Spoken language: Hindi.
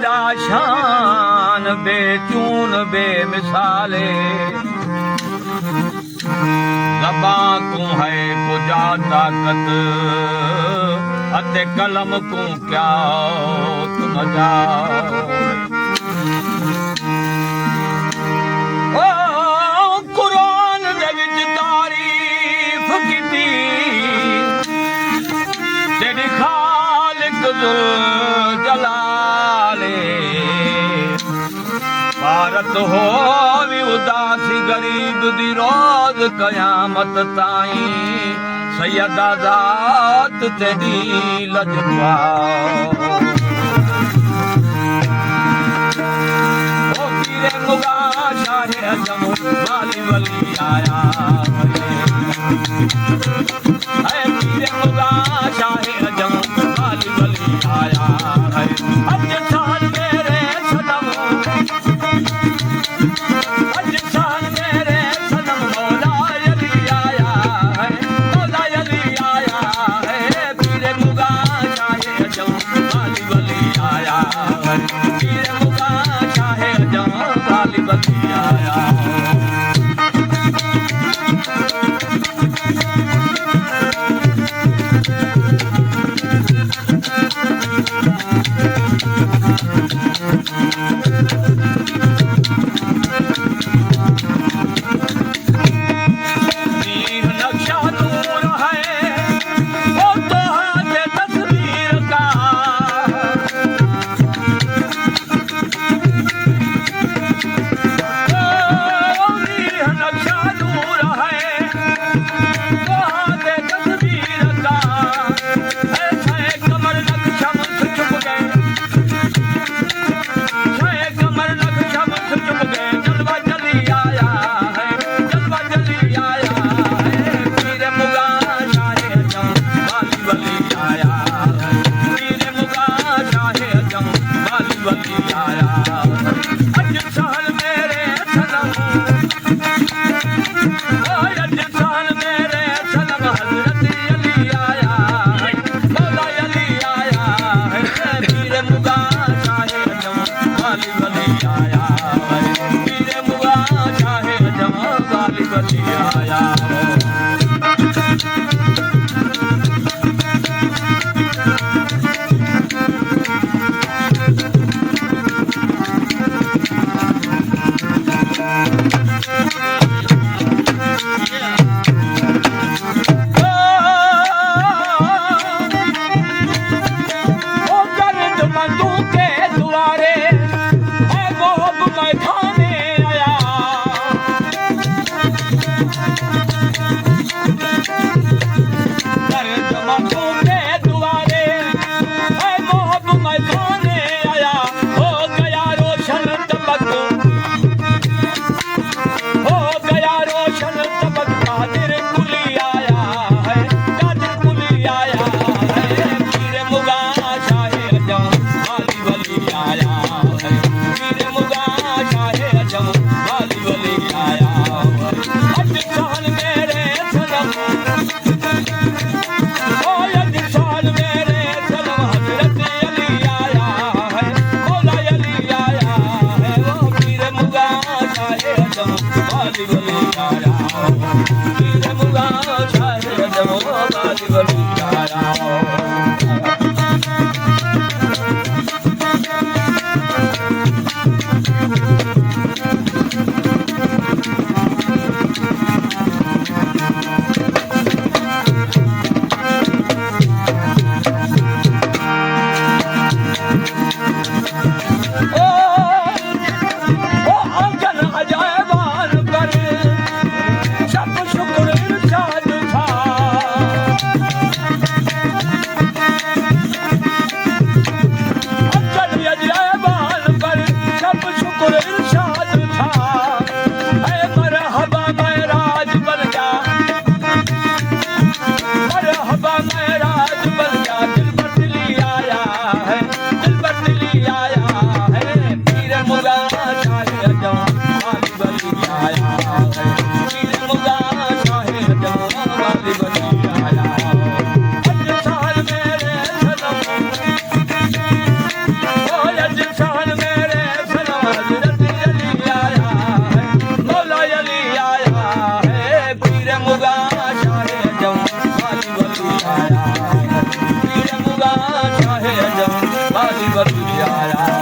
शान बेचून बेमिसाले ज़बां को है कुजा ताकत अते कलम को क्या तुम जाओ कुरान दे विच तारीफ कीती तेरी खालिक जुल जलाले भारत हो भी उदासी गरीब दी रोज कयामत ताई सैयदा ज़ात तेरी लजपाओ ओ पीरे मुगा शाहे अजम वाली वली आया है पीरे मुगा शाहे अजम वाली वली आया है अज साल मेरे सनम अज साल मेरे सनम मौला अली आया है मौला अली आया है पीरे मुगा शाहे अजम वाली वली आया है पीरे मुगा शाहे अजम वाली वली आया शुक्र आया